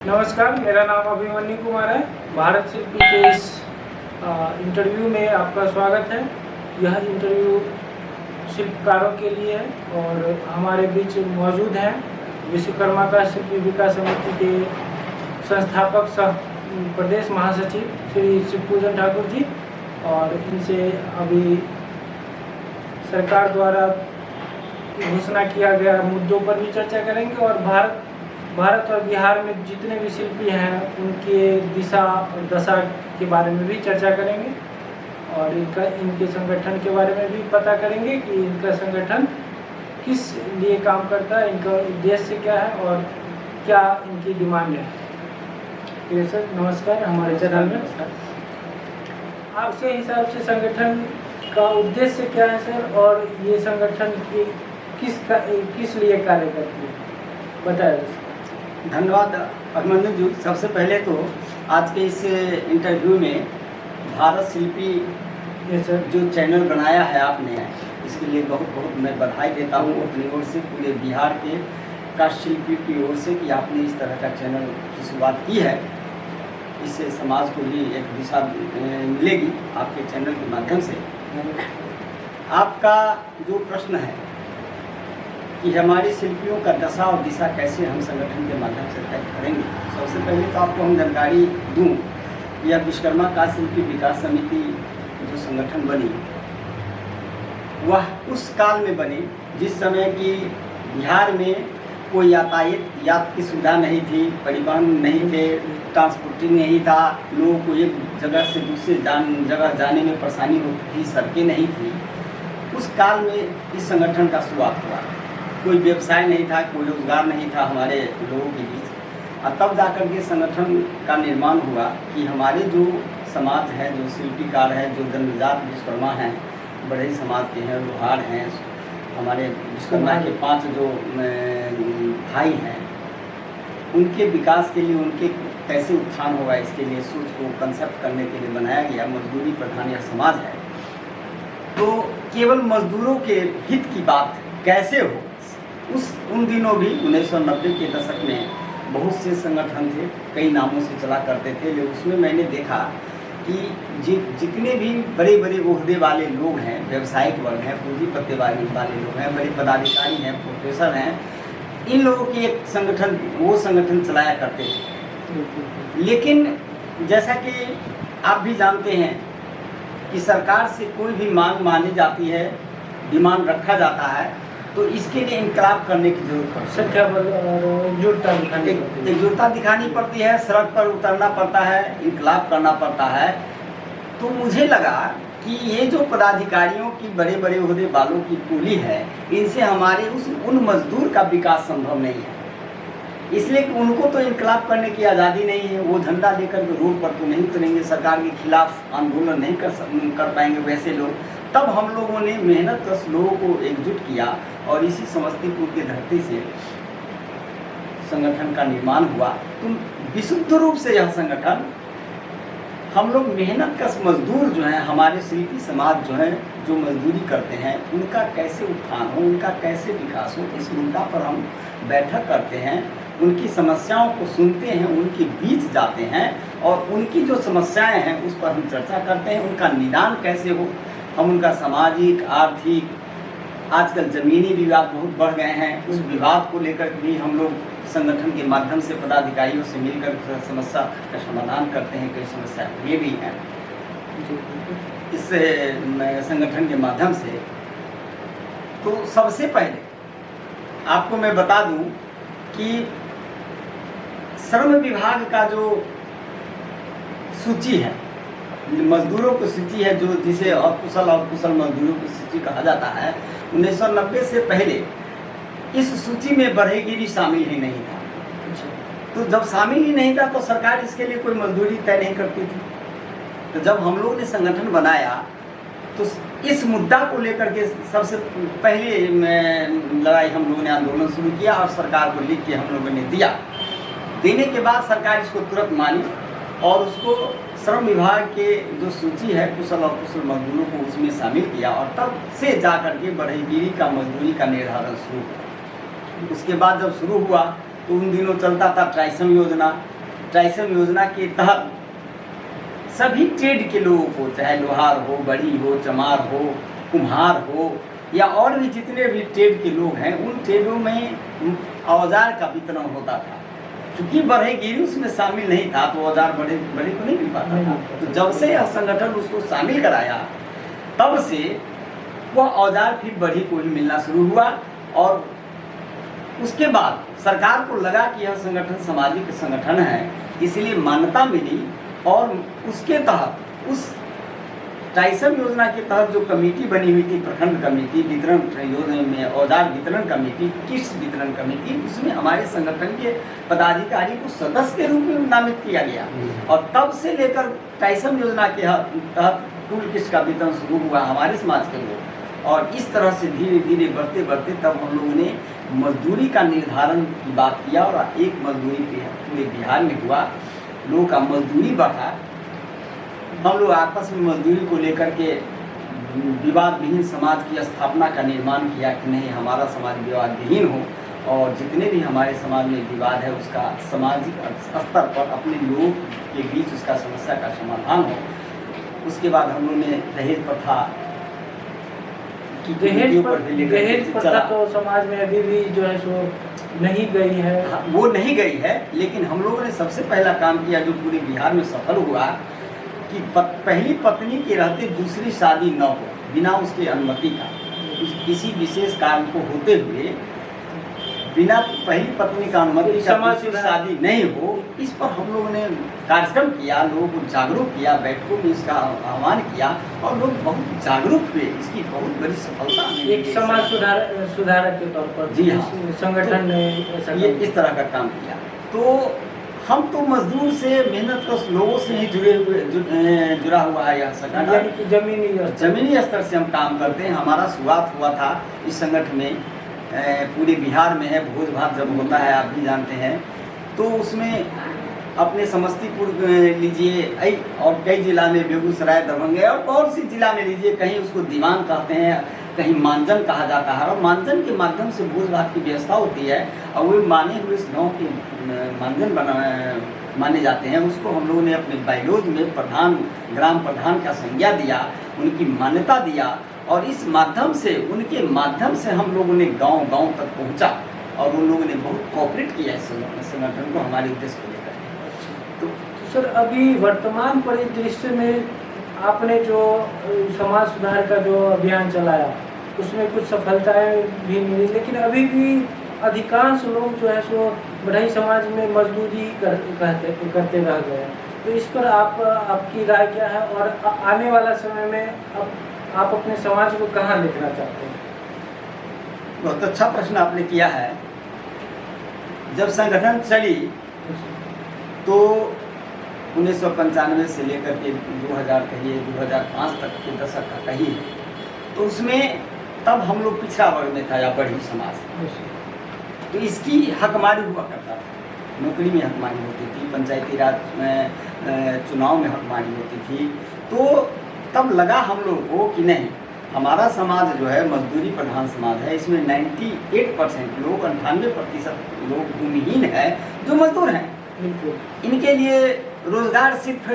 नमस्कार, मेरा नाम अभिमन्यु कुमार है। भारत शिल्पी के इस इंटरव्यू में आपका स्वागत है। यह इंटरव्यू शिल्पकारों के लिए है और हमारे बीच मौजूद हैं विश्वकर्मा का शिल्पी विकास समिति के संस्थापक सह प्रदेश महासचिव श्री शिवपूजन ठाकुर जी, और इनसे अभी सरकार द्वारा घोषणा किया गया मुद्दों पर भी चर्चा करेंगे और भारत और बिहार में जितने भी शिल्पी हैं उनके दिशा और दशा के बारे में भी चर्चा करेंगे और इनके संगठन के बारे में भी पता करेंगे कि इनका संगठन किस लिए काम करता है, इनका उद्देश्य क्या है और क्या इनकी डिमांड है। ठीक सर, नमस्कार हमारे चैनल में। आपसे हिसाब से संगठन का उद्देश्य क्या है सर, और ये संगठन किस लिए कार्य करती है, बताइए। धन्यवाद अभिमन्यु जी। सबसे पहले तो आज के इस इंटरव्यू में भारत शिल्पी जो चैनल बनाया है आपने, इसके लिए बहुत बहुत मैं बधाई देता हूँ अपनी ओर से, पूरे बिहार के कास्ट शिल्पी की ओर से कि आपने इस तरह का चैनल की शुरुआत की है। इससे समाज को भी एक दिशा मिलेगी आपके चैनल के माध्यम से। आपका जो प्रश्न है कि हमारे शिल्पियों का दशा और दिशा कैसे हम संगठन के माध्यम से तय करेंगे, सबसे पहले तो आपको हम जानकारी दूं, यह विश्वकर्मा का शिल्पी विकास समिति जो संगठन बनी, वह उस काल में बनी जिस समय की बिहार में कोई यातायात की सुविधा नहीं थी, परिवहन नहीं थे, ट्रांसपोर्टिंग नहीं था, लोगों को एक जगह से दूसरे जगह जाने में परेशानी होती थी, सड़कें नहीं थी। उस काल में इस संगठन का शुरुआत हुआ। कोई व्यवसाय नहीं था, कोई रोजगार नहीं था हमारे लोगों के बीच, और तब जाकर के संगठन का निर्माण हुआ कि हमारे जो समाज है, जो शिल्पीकार है, जो जन्मजात विश्वकर्मा हैं, बड़े समाज के हैं, लोहार हैं, हमारे विश्वकर्मा के 5 जो भाई हैं, उनके विकास के लिए, उनके कैसे उत्थान होगा, इसके लिए सोच को कंसेप्ट करने के लिए बनाया गया मजदूरी प्रधान यह समाज है। तो केवल मजदूरों के हित की बात कैसे हो, उन दिनों भी 1990 के दशक में बहुत से संगठन थे, कई नामों से चला करते थे, लेकिन उसमें मैंने देखा कि जितने भी बड़े बड़े ओहदे वाले लोग हैं, व्यावसायिक वर्ग हैं, पूंजीपति वाले लोग हैं, बड़े पदाधिकारी हैं, प्रोफेसर हैं, इन लोगों की एक संगठन, वो संगठन चलाया करते थे। लेकिन जैसा कि आप भी जानते हैं कि सरकार से कोई भी मांग मानी जाती है, डिमांड रखा जाता है, तो इसके लिए इनकलाब करने की जरूरत पड़ती है, एकजुटता दिखानी पड़ती है, सड़क पर उतरना पड़ता है, इनकलाब करना पड़ता है। तो मुझे लगा कि ये जो पदाधिकारियों की बड़े बड़े ओहदे वालों की टोली है, इनसे हमारे उन मजदूर का विकास संभव नहीं है, इसलिए कि उनको तो इनकलाब करने की आज़ादी नहीं है। वो झंडा लेकर के रोड पर तो नहीं उतरेंगे, सरकार के खिलाफ आंदोलन नहीं कर पाएंगे वैसे लोग। तब हम लोगों ने मेहनत कर लोगों को एकजुट किया और इसी समस्तीपुर की धरती से संगठन का निर्माण हुआ। तो विशुद्ध रूप से यह संगठन, हम लोग मेहनत कश मजदूर जो हैं, हमारे शिल्पी समाज जो है, जो मजदूरी करते हैं, उनका कैसे उत्थान हो, उनका कैसे विकास हो, इस मुद्दा पर हम बैठक करते हैं, उनकी समस्याओं को सुनते हैं, उनके बीच जाते हैं और उनकी जो समस्याएं हैं उस पर हम चर्चा करते हैं, उनका निदान कैसे हो। हम उनका सामाजिक, आर्थिक, आजकल ज़मीनी विवाद बहुत बढ़ गए हैं, उस विवाद को लेकर भी हम लोग संगठन के माध्यम से पदाधिकारियों से मिलकर समस्या का समाधान करते हैं। कई समस्या ये भी हैं इस संगठन के माध्यम से। तो सबसे पहले आपको मैं बता दूं कि श्रम विभाग का जो सूची है, मजदूरों की सूची है, जो जिसे अकुशल और कुशल मजदूरों की सूची कहा जाता है, 1990 से पहले इस सूची में बढ़ईगिरी शामिल ही नहीं था। तो जब शामिल ही नहीं था तो सरकार इसके लिए कोई मजदूरी तय नहीं करती थी। तो जब हम लोगों ने संगठन बनाया तो इस मुद्दा को लेकर के सबसे पहले लड़ाई हम लोगों ने, आंदोलन शुरू किया और सरकार को लिख के हम लोगों ने दिया। देने के बाद सरकार इसको तुरंत मानी और उसको श्रम विभाग के जो सूची है कुशल और कुशल मजदूरों को उसमें शामिल किया और तब से जा करके बढ़ईगिरी का मजदूरी का निर्धारण शुरू हुआ। उसके बाद जब शुरू हुआ तो उन दिनों चलता था ट्राइसम योजना, ट्राइसम योजना के तहत सभी ट्रेड के लोगों को, चाहे लोहार हो, बड़ी हो, चमार हो, कुम्हार हो या और भी जितने भी ट्रेड के लोग हैं, उन ट्रेडों में औजार का वितरण होता था। चूंकि बढ़ईगिरी उसमें शामिल नहीं था तो औजार बड़े बड़े को नहीं मिल पाता था। तो जब से यह संगठन उसको शामिल कराया, तब से वह औजार फिर बढ़ी को ही मिलना शुरू हुआ। और उसके बाद सरकार को लगा कि यह संगठन सामाजिक संगठन है, इसलिए मान्यता मिली। और उसके तहत उस ट्राइसम योजना के तहत जो कमेटी बनी हुई थी, प्रखंड कमेटी, वितरण योजना में औजार वितरण कमेटी, किट्स वितरण कमेटी, उसमें हमारे संगठन के पदाधिकारी को सदस्य के रूप में नामित किया गया। और तब से लेकर ट्राइसम योजना के तहत टूल किट्स का वितरण शुरू हुआ हमारे समाज के लोग। और इस तरह से धीरे धीरे बढ़ते बढ़ते तब हम लोगों ने मजदूरी का निर्धारण की बात किया और एक मजदूरी पूरे बिहार में हुआ, लोगों का मजदूरी बढ़ा। हम लोग आपस में मजदूरी को लेकर के विवाद विहीन समाज की स्थापना का निर्माण किया कि नहीं, हमारा समाज विवाद विहीन हो और जितने भी हमारे समाज में विवाद है उसका सामाजिक स्तर पर अपने लोगों के बीच उसका समस्या का समाधान हो। उसके बाद हम लोगों ने दहेज प्रथा दहेज प्रथा तो समाज में अभी भी जो है सो नहीं गई है। वो नहीं गई है, लेकिन हम लोगों ने सबसे पहला काम किया जो पूरे बिहार में सफल हुआ कि पहली पत्नी के रहते दूसरी शादी न हो बिना उसकी अनुमति का। किसी विशेष कारण को होते हुए बिना पहली पत्नी का अनुमति का दूसरी शादी नहीं हो, इस पर हम लोगों ने कार्यक्रम किया, लोगों को जागरूक किया, बैठकों में इसका आह्वान किया और लोग बहुत जागरूक हुए। इसकी बहुत बड़ी सफलता एक समाज सुधारक के तौर पर जी हाँ संगठन ने ये इस तरह का काम किया। तो हम तो मजदूर से, मेहनत कर लोगों से ही जुड़ा हुआ है यह संगठन, यानी कि जमीनी स्तर से हम काम करते हैं। हमारा शुरुआत हुआ था इस संगठन में पूरे बिहार में है, भोज भात जब होता है आप भी जानते हैं, तो उसमें अपने समस्तीपुर लीजिए और कई जिला में, बेगूसराय, दरभंगा और कौन सी जिला में लीजिए, कहीं उसको दीवान कहते हैं, कहीं मानजन कहा जाता है। और मानजन के माध्यम से भोज भात की व्यवस्था होती है और वो माने हुए इस गाँव के मानजन माने जाते हैं। उसको हम लोगों ने अपने बायलॉज में प्रधान, ग्राम प्रधान का संज्ञा दिया, उनकी मान्यता दिया और इस माध्यम से, उनके माध्यम से हम लोगों ने गांव गांव तक पहुंचा और उन लोगों ने बहुत कोऑपरेट किया इस संगठन को हमारे उद्देश्य को लेकर। तो सर, अभी वर्तमान परिदृश्य में आपने जो समाज सुधार का जो अभियान चलाया उसमें कुछ सफलताएं भी मिली, लेकिन अभी भी अधिकांश लोग जो है सो बढ़ई समाज में मजदूरी करते रह गए। तो इस पर आपकी राय क्या है और आने वाला समय में आप अपने समाज को कहाँ देखना चाहते हैं? बहुत अच्छा प्रश्न आपने किया है। जब संगठन चली तो 1995 से लेकर के 2000 कहिए 2005 तक के दशक का कहिए, तो उसमें तब हम लोग पिछड़ा वर्ग में था या बढ़ी समाज, तो इसकी हकमारी हुआ करता था। नौकरी में हकमारी होती थी, पंचायती राज में चुनाव में हकमारी होती थी। तो तब लगा हम लोग को कि नहीं, हमारा समाज जो है मजदूरी प्रधान समाज है, इसमें 98% लोग, 98% लोग भूमिहीन है जो मजदूर हैं। इनके लिए रोजगार सिर्फ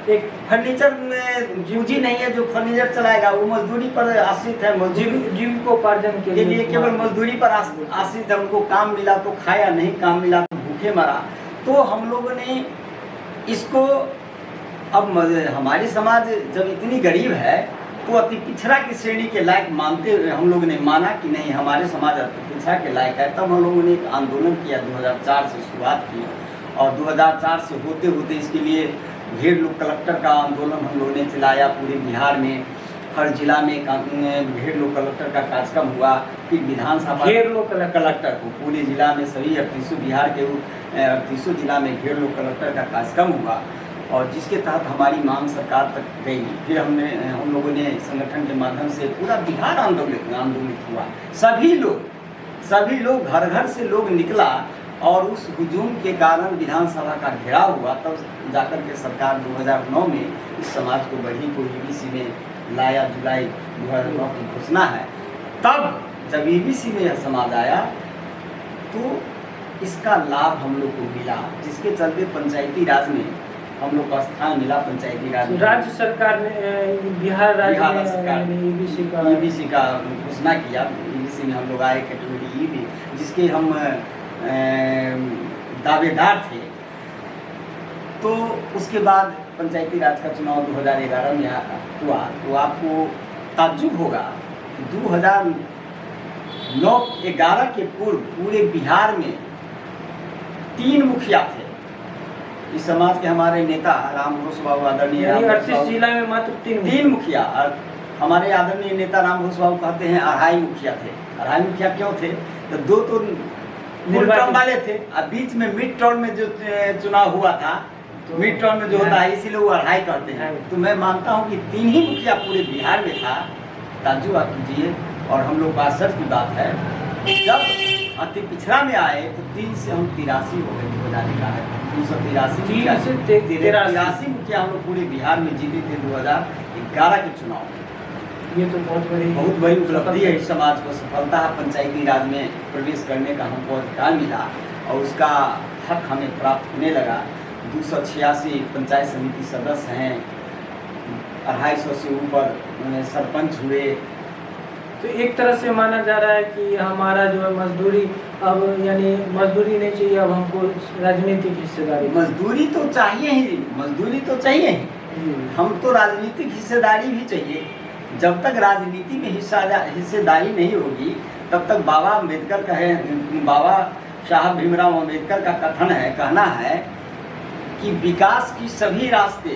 एक फर्नीचर में पूंजी नहीं है, जो फर्नीचर चलाएगा वो मजदूरी पर आश्रित है, जीविकोपार्जन के लिए केवल मजदूरी पर आश्रित है। उनको काम मिला तो खाया, नहीं काम मिला तो भूखे मरा। तो हम लोगों ने इसको, अब हमारी समाज जब इतनी गरीब है तो अति पिछड़ा की श्रेणी के लायक मानते हुए हम लोगों ने माना कि नहीं, हमारे समाज अति पिछड़ा के लायक है। तब हम लोगों ने एक आंदोलन किया, 2004 से शुरुआत की और 2004 से होते होते इसके लिए घेर लो कलेक्टर का आंदोलन हम लोगों ने चलाया पूरे बिहार में। हर जिला में घेर लो कलेक्टर का कार्यक्रम हुआ। फिर विधानसभा घेर लो कलेक्टर को पूरे जिला में, सभी 38 बिहार के 38 जिला में घेर लो कलेक्टर का कार्यक्रम हुआ और जिसके तहत हमारी मांग सरकार तक गई। फिर हम लोगों ने संगठन के माध्यम से पूरा बिहार आंदोलित हुआ। सभी लोग घर घर से लोग निकला और उस हुजूम के कारण विधानसभा का घेराव हुआ। तब जाकर के सरकार 2009 में इस समाज को बढ़ी को ईबीसी में लाया, जुलाई 2009 की घोषणा है। तब जब ईबीसी में यह समाज आया तो इसका लाभ हम लोग को मिला, जिसके चलते पंचायती राज में हम लोग को स्थान मिला। पंचायती राज में राज्य सरकार ने बिहार राज्य सरकार ने ईबीसी का घोषणा किया। ईबीसी में हम लोग आए, कैटेगरी ईबी, जिसके हम दावेदार थे। तो उसके बाद पंचायती राज का चुनाव 2011 में हुआ। तो आपको ताज्जुब होगा 2009-11 के पूर्व पूरे बिहार में 3 मुखिया थे। इस समाज के हमारे नेता रामघोष बाबू आदरणीय 38 जिला में मात्र 3 मुखिया। और हमारे आदरणीय नेता रामघोष बाबू कहते हैं 2.5 मुखिया थे। 2.5 मुखिया क्यों थे? तो 2 तो मिड टर्म वाले थे, और बीच में मिड टर्म में जो चुनाव हुआ था, तो मिड टर्म में जो होता है, इसीलिए वो 2.5 कहते हैं। तो मैं मानता हूँ कि 3 ही मुखिया पूरे बिहार में था। ताज्जुब आप कीजिए। और हम लोग का सच की बात है, जब अति पिछड़ा में आए तो 3 से हम 83 हो गए। 383 मुखिया हम लोग पूरे बिहार में जीते थे 2011 के चुनाव में। ये तो बहुत बड़ी उपलब्धि है। इस समाज को सफलता है, पंचायती राज में प्रवेश करने का हमको अधिकार मिला और उसका हक हमें प्राप्त होने लगा। 286 पंचायत समिति सदस्य हैं, 250 से ऊपर सरपंच हुए। तो एक तरह से माना जा रहा है कि हमारा जो है मजदूरी अब यानी मजदूरी नहीं चाहिए, अब हमको राजनीतिक हिस्सेदारी। मजदूरी तो चाहिए ही, मजदूरी तो चाहिए ही। हम तो राजनीतिक हिस्सेदारी भी चाहिए। जब तक राजनीति में हिस्सेदारी नहीं होगी, तब तक बाबा अम्बेडकर का है, बाबा साहब भीमराव अम्बेडकर का कहना है कि विकास की सभी रास्ते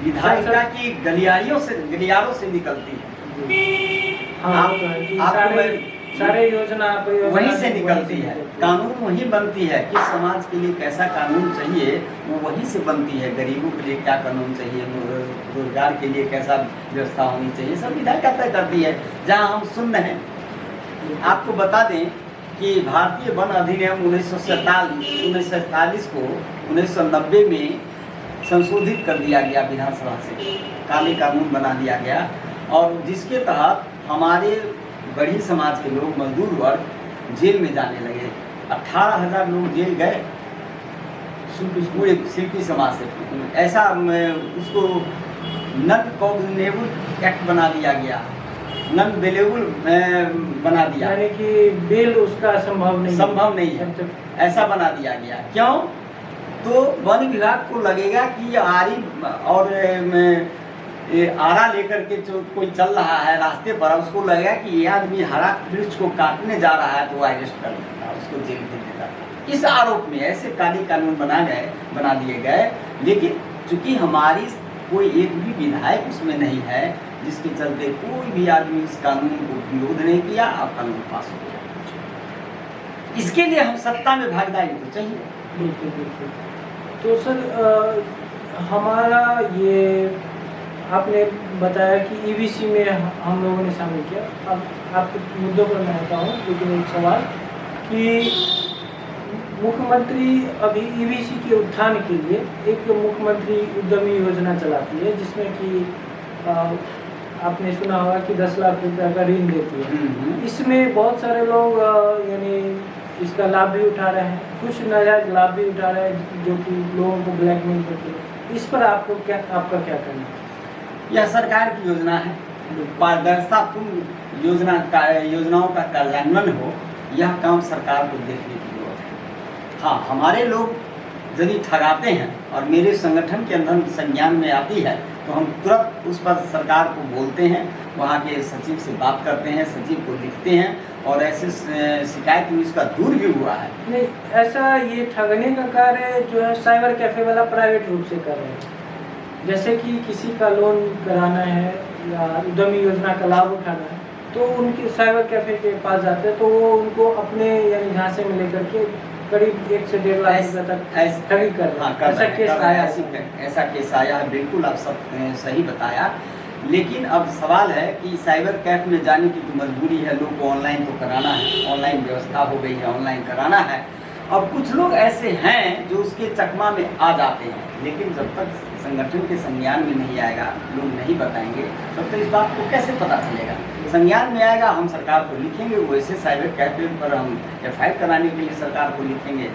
विधायिका की गलियारों से निकलती है। सारे योजना वहीं से निकलती है। कानून वहीं बनती है। किस समाज के लिए कैसा कानून चाहिए वो वहीं से बनती है। गरीबों के लिए क्या कानून चाहिए, रोजगार के लिए कैसा व्यवस्था होनी चाहिए, सब विधायिका तय करती है। जहाँ हम सुन रहे हैं, आपको बता दें कि भारतीय वन अधिनियम 1947 को 1990 में संशोधित कर दिया गया विधानसभा से, काले कानून बना दिया गया, और जिसके तहत हमारे गरीब समाज के लोग, मजदूर वर्ग जेल में जाने लगे। 18,000 लोग जेल गए पूरे शिल्पी समाज से। ऐसा उसको नॉन कॉग्निजेबल एक्ट बना दिया गया, नॉन बेलेबल बना दिया, यानी कि बेल उसका संभव नहीं है। ऐसा बना दिया गया। क्यों? तो वन विभाग को लगेगा कि आरी और आरा लेकर के जो कोई चल रहा है रास्ते पर, उसको लगेगा कि ये आदमी हरा वृक्ष को काटने जा रहा है, तो वो अरेस्ट कर लेता, उसको जेल भेज देता। इस आरोप में ऐसे काले कानून बना दिए गए। लेकिन चूंकि हमारी कोई एक भी विधायक उसमें नहीं है, जिसके चलते कोई भी आदमी इस कानून को विरोध नहीं किया और कानून पास हो गया। इसके लिए हम सत्ता में भागीदारी तो चाहिए। बिल्कुल। तो सर हमारा ये आपने बताया कि ईबीसी में हम लोगों ने शामिल किया। अब आपके मुद्दों पर मैं आता हूँ, लेकिन एक सवाल कि मुख्यमंत्री अभी ईबीसी के उत्थान के लिए एक मुख्यमंत्री उद्यमी योजना चलाती है, जिसमें कि आपने सुना होगा कि 10 लाख रुपए का ऋण देती है। इसमें बहुत सारे लोग यानी इसका लाभ भी उठा रहे हैं, कुछ नाजायज लाभ भी उठा रहे हैं, जो कि लोगों को ब्लैकमेल करते हैं। इस पर आपका क्या कहना है? यह सरकार की योजना है। पारदर्शितापूर्ण योजनाओं का कार्यान्वयन हो, यह काम सरकार को देखने की जरूरत है। हाँ, हमारे लोग यदि ठगाते हैं और मेरे संगठन के अंदर संज्ञान में आती है, तो हम तुरंत उस पर सरकार को बोलते हैं, वहाँ के सचिव से बात करते हैं, सचिव को लिखते हैं, और ऐसे शिकायत भी इसका दूर भी हुआ है। नहीं, ऐसा ये ठगने का कार्य जो है साइबर कैफे वाला प्राइवेट रूप से कर रहे हैं। जैसे कि किसी का लोन कराना है या उद्यमी योजना का लाभ उठाना है, तो उनके साइबर कैफे के पास जाते हैं, तो वो उनको अपने यानी झांसे में लेकर के करीब 1 से 1.5 लाख रुपये तक ठगी कर रहे हैं। ऐसा केस आया है। बिल्कुल आप सब सही बताया। लेकिन अब सवाल है कि साइबर कैफ में जाने की तो मजबूरी है, लोग को ऑनलाइन तो कराना है, ऑनलाइन व्यवस्था हो गई है, ऑनलाइन कराना है। अब कुछ लोग ऐसे हैं जो उसके चकमा में आ जाते हैं, लेकिन जब तक संगठन के संज्ञान में नहीं आएगा, लोग नहीं बताएंगे, तब तक इस बात को कैसे पता चलेगा? संज्ञान में आएगा, हम सरकार को लिखेंगे, वैसे साइबर कैफे पर हम FIR कराने के लिए सरकार को लिखेंगे,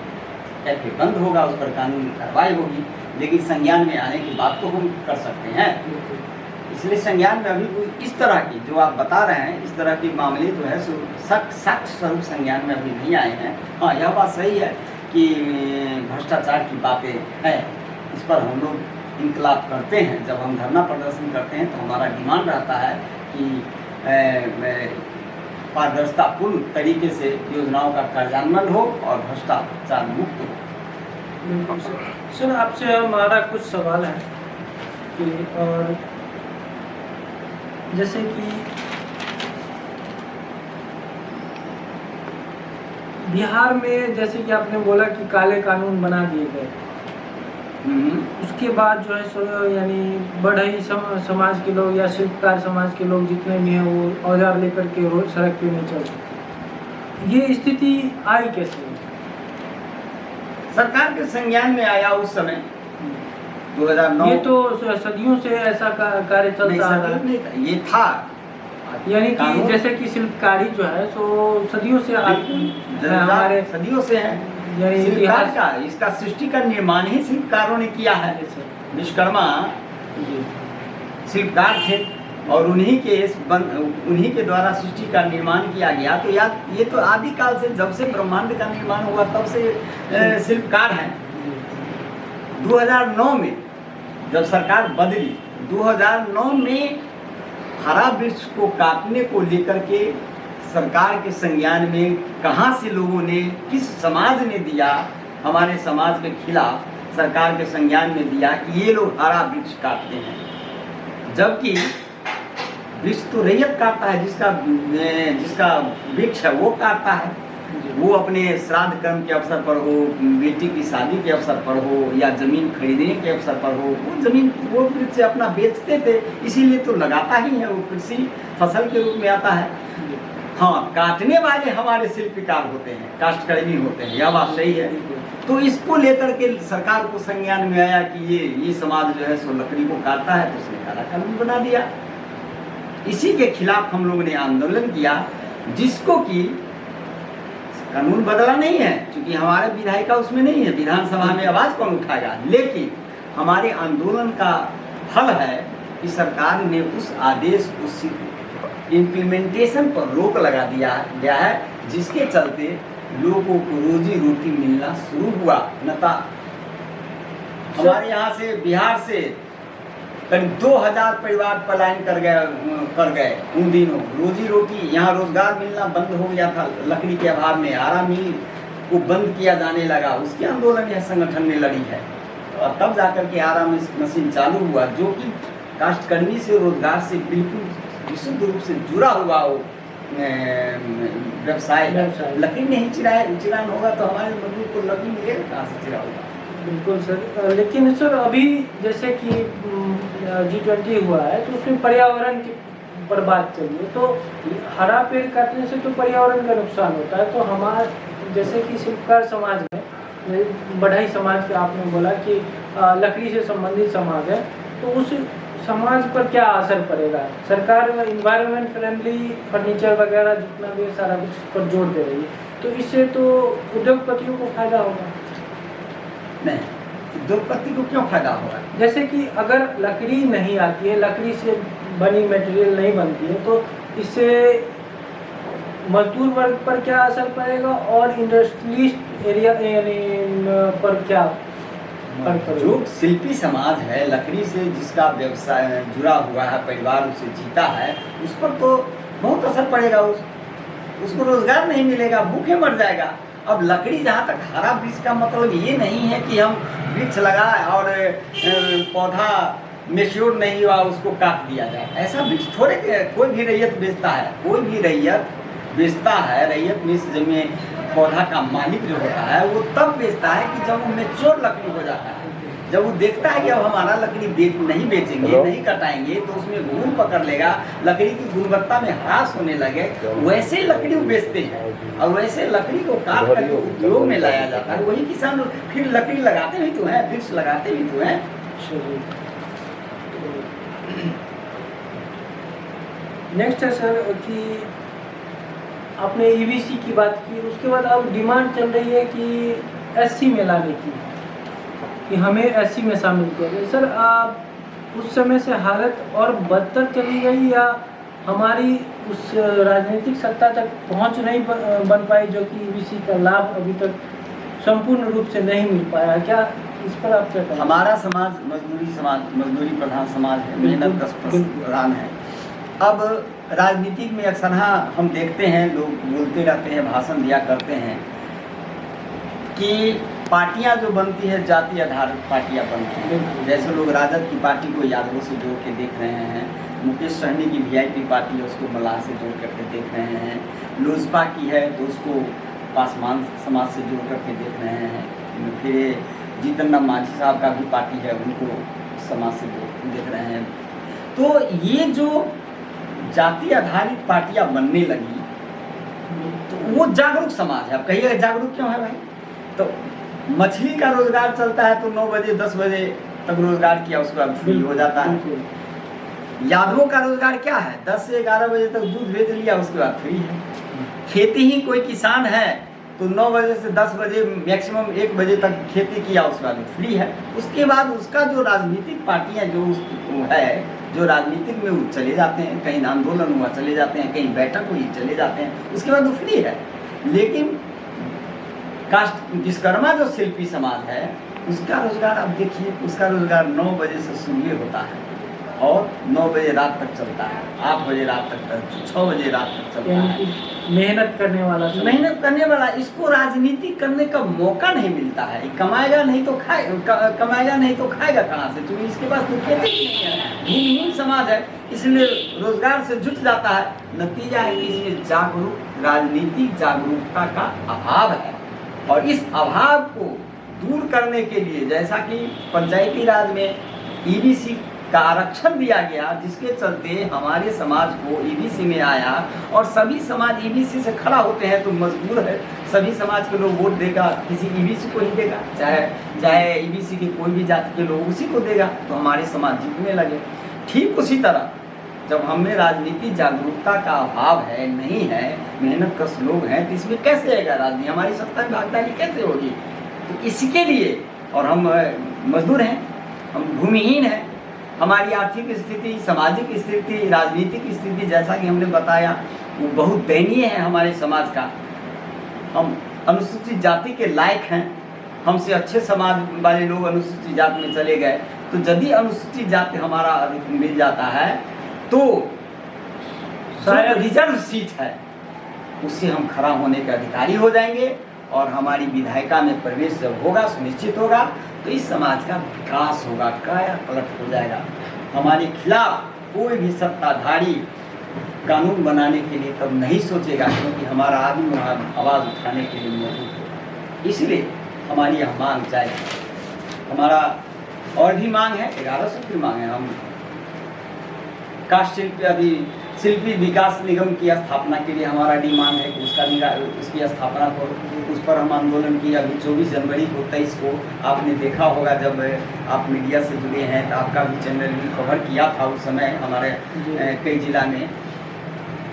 कैफे बंद होगा, उस पर कानूनी कार्रवाई होगी, लेकिन संज्ञान में आने की बात तो हम कर सकते हैं। इसलिए संज्ञान में अभी इस तरह की जो आप बता रहे हैं, इस तरह के मामले जो है साक्ष्य स्वरूप संज्ञान में अभी नहीं आए हैं। हाँ, यह बात सही है कि भ्रष्टाचार की बातें हैं, इस पर हम लोग इनकलाब करते हैं। जब हम धरना प्रदर्शन करते हैं तो हमारा डिमांड रहता है कि पारदर्शितापूर्ण तरीके से योजनाओं का कार्यान्वयन हो और भ्रष्टाचार मुक्त हो। बिल्कुल सर, आपसे हमारा कुछ सवाल है कि और जैसे कि बिहार में जैसे कि आपने बोला कि काले कानून बना दिए गए, उसके बाद जो है सो यानी बढ़ई समाज के लोग या शिल्पकार समाज के लोग जितने भी हैं वो औजार लेकर के रोज सड़क पे नहीं चल सकते। ये स्थिति आई कैसे? सरकार के संज्ञान में आया उस समय 2009। ये तो सदियों से ऐसा कार्य चलता आ रहा है। ये था यानी कि जैसे कि शिल्पकारी जो है सो सदियों से हमारे सदियों से है, यानी शिल्पकार का इसका सृष्टि का निर्माण ही शिल्पकारों ने किया है। विश्वकर्मा शिल्पकार थे और उन्हीं के द्वारा सृष्टि का निर्माण किया गया। तो ये तो आदिकाल से, जब से ब्रह्मांड का निर्माण हुआ तब से शिल्पकार हैं। 2009 में जब सरकार बदली, 2009 में हरा वृक्ष को काटने को लेकर के सरकार के संज्ञान में कहां से लोगों ने, किस समाज ने दिया, हमारे समाज के खिलाफ सरकार के संज्ञान में दिया कि ये लोग हरा वृक्ष काटते हैं, जबकि वृक्ष तो रैयत काटता है, जिसका वृक्ष है वो काटता है। वो अपने श्राद्ध कर्म के अवसर पर हो, बेटी की शादी के अवसर पर हो, या जमीन खरीदने के अवसर पर हो, वो वृक्ष अपना बेचते थे, इसीलिए तो लगाता ही है, वो कृषि फसल के रूप में आता है। हाँ, काटने वाले हमारे शिल्पकार होते हैं, काष्ठकर्मी होते हैं, यह बात सही है। तो इसको लेकर के सरकार को संज्ञान में आया कि ये समाज जो है सो लकड़ी को काटता है, तो उसने काला कानून बना दिया। इसी के खिलाफ हम लोगों ने आंदोलन किया, जिसको कि कानून बदला नहीं है, क्योंकि हमारे विधायिका उसमें नहीं है, विधानसभा में आवाज कौन उठाएगा। लेकिन हमारे आंदोलन का फल है कि सरकार ने उस आदेश को इम्प्लीमेंटेशन पर रोक लगा दिया है, जिसके चलते लोगों को रोजी रोटी मिलना शुरू हुआ। नता हमारे यहाँ से, बिहार से करीब 2000 परिवार पलायन कर गए उन दिनों। रोजी रोटी, यहाँ रोजगार मिलना बंद हो गया था लकड़ी के अभाव में। आरा मिल को बंद किया जाने लगा, उसके आंदोलन यह संगठन ने लड़ी है। और तब जाकर के आरा मशीन चालू हुआ, जो कि काष्ठकर्मी से, रोजगार से बिल्कुल विशुद्ध रूप से जुड़ा हुआ हो व्यवसाय। लकड़ी नहीं चिरान होगा तो हमारे मजदूर को लकड़ी मिलेगा कहाँ से चिरा होगा। बिल्कुल सर, लेकिन सर अभी जैसे कि G20 हुआ है तो उसमें पर्यावरण की पर बात चलिए, तो हरा पेड़ काटने से तो पर्यावरण का नुकसान होता है। तो हमारे जैसे कि शिल्पकार समाज है, बढ़ई समाज का आपने बोला कि लकड़ी से संबंधित समाज है, तो उस समाज पर क्या असर पड़ेगा? सरकार इन्वायरमेंट फ्रेंडली फर्नीचर वगैरह जितना भी सारा कुछ पर जोर दे रही है, तो इससे तो उद्योगपतियों को फायदा होगा। नहीं, उद्योगपति को क्यों फायदा होगा? जैसे कि अगर लकड़ी नहीं आती है, लकड़ी से बनी मटेरियल नहीं बनती है, तो इससे मजदूर वर्ग पर क्या असर पड़ेगा और इंडस्ट्रियलिस्ट एरिया पर क्या? जो शिल्पी समाज है, लकड़ी से जिसका व्यवसाय जुड़ा हुआ है, परिवार उसे जीता है, उस पर तो बहुत असर पड़ेगा। उसको रोजगार नहीं मिलेगा, भूखे मर जाएगा। अब लकड़ी, जहाँ तक हरा वृक्ष का मतलब ये नहीं है कि हम वृक्ष लगाए और पौधा मेच्योर नहीं हुआ उसको काट दिया जाए, ऐसा वृक्ष थोड़े कोई भी रैयत बेचता है। कोई भी रैयत बेचता है, रैयत में जमीन पौधा का मालिक जो होता है वो तब बेचता है कि जब वो मेच्योर लकड़ी हो जाता है। जब वो देखता है कि अब हमारा लकड़ी नहीं बेचेंगे, नहीं कटाएंगे, तो उसमें घून पकड़ लेगा, लकड़ी की गुणवत्ता में ह्रास होने लगे, वैसे लकड़ी बेचते हैं और वैसे लकड़ी को काट कर उपयोग में लाया जाता है। वही किसान फिर लकड़ी लगाते भी तो हैं, वृक्ष लगाते भी तो हैं। नेक्स्ट है सर कि आपने ईबीसी की बात की, उसके बाद अब डिमांड चल रही है कि एससी में लाने की, कि हमें एससी में शामिल किया जाए। सर आप उस समय से हालत और बदतर चली गई या हमारी उस राजनीतिक सत्ता तक पहुंच नहीं बन पाई जो कि ईबीसी का लाभ अभी तक संपूर्ण रूप से नहीं मिल पाया? क्या इस पर आप क्या कहेंगे? हमारा समाज मजदूरी प्रधान समाज है, मेहनत कष्ट प्रधान है। अब राजनीतिक में अक्सर हम देखते हैं, लोग बोलते रहते हैं, भाषण दिया करते हैं कि पार्टियां जो बनती है जाति आधारित पार्टियां बनती हैं। जैसे लोग राजद की पार्टी को यादवों से जोड़ के देख रहे हैं, मुकेश सहनी की वीआईपी पार्टी है उसको मल्लाह से जोड़ करके देख रहे हैं, लोजपा की है तो उसको पासवान समाज से जोड़ करके देख रहे हैं, फिर जीतन राम मांझी साहब का भी पार्टी है उनको समाज से देख रहे हैं। तो ये जो जाति आधारित पार्टियां बनने लगी तो वो जागरूक समाज है। अब कहिएगा जागरूक क्यों है भाई? तो मछली का रोजगार चलता है तो 9 बजे 10 बजे तक रोजगार किया, उसके बाद फ्री हो जाता है। यादवों का रोजगार क्या है? 10 से 11 बजे तक दूध बेच लिया, उसके बाद फ्री है। खेती ही कोई किसान है तो 9 बजे से 10 बजे मैक्सिमम 1 बजे तक खेती किया, उसके बाद फ्री है। उसके बाद उसका जो राजनीतिक पार्टियां जो है, जो राजनीतिक में वो चले जाते हैं, कहीं आंदोलन हुआ चले जाते हैं, कहीं बैठक हुई चले जाते हैं, उसके बाद वो फ्री है। लेकिन कास्ट विश्वकर्मा जो शिल्पी समाज है उसका रोजगार आप देखिए, उसका रोजगार 9 बजे से शुरू होता है और 9 बजे रात तक चलता है, 8 बजे रात तक, 6 बजे रात तक चलता है। मेहनत करने वाला इसको राजनीति करने का मौका नहीं मिलता है। कमाएगा नहीं तो खाएगा कहाँ से? क्योंकि इसके पास तो खेती नहीं है, भूमिहीन समाज है, इसलिए रोजगार से जुट जाता है। नतीजा है कि इसमें राजनीतिक जागरूकता का अभाव है और इस अभाव को दूर करने के लिए जैसा कि पंचायती राज में ईबीसी का आरक्षण दिया गया, जिसके चलते हमारे समाज को ईबीसी में आया और सभी समाज ईबीसी से खड़ा होते हैं तो मजबूर है, सभी समाज के लोग वोट देगा, किसी ईबीसी को ही देगा, चाहे ईबीसी के कोई भी जाति के लोग उसी को देगा, तो हमारे समाज जीतने लगे। ठीक उसी तरह जब हमें राजनीति जागरूकता का अभाव है, नहीं है, मेहनत कश लोग हैं, तो इसमें कैसे आएगा राजनीति? हमारी सत्ता में भागीदारी कैसे होगी? तो इसके लिए, और हम मजदूर हैं, हम भूमिहीन हैं, हमारी आर्थिक स्थिति, सामाजिक स्थिति, राजनीतिक स्थिति जैसा कि हमने बताया वो बहुत दयनीय है हमारे समाज का। हम अनुसूचित जाति के लायक हैं, हमसे अच्छे समाज वाले लोग अनुसूचित जाति में चले गए, तो यदि अनुसूचित जाति हमारा अधिक मिल जाता है तो शायद रिजर्व सीट है उससे हम खड़ा होने के अधिकारी हो जाएंगे और हमारी विधायिका में प्रवेश जब होगा, सुनिश्चित होगा, तो इस समाज का विकास होगा, काया पलट हो जाएगा। हमारे खिलाफ कोई भी सत्ताधारी कानून बनाने के लिए तब नहीं सोचेगा, क्योंकि हमारा आदमी वहाँ आवाज़ उठाने के लिए मौजूद है। इसलिए हमारी यह मांग चाहिए। हमारा और भी मांग है, 1100 की मांग है। हम कास्ट शिल्पी विकास निगम की स्थापना के लिए हमारा डिमांड है कि उसकी स्थापना को, उस पर हम आंदोलन किए। अभी 24 जनवरी को 23 को आपने देखा होगा, जब आप मीडिया से जुड़े हैं तो आपका भी चैनल भी कवर किया था उस समय हमारे कई जिला में।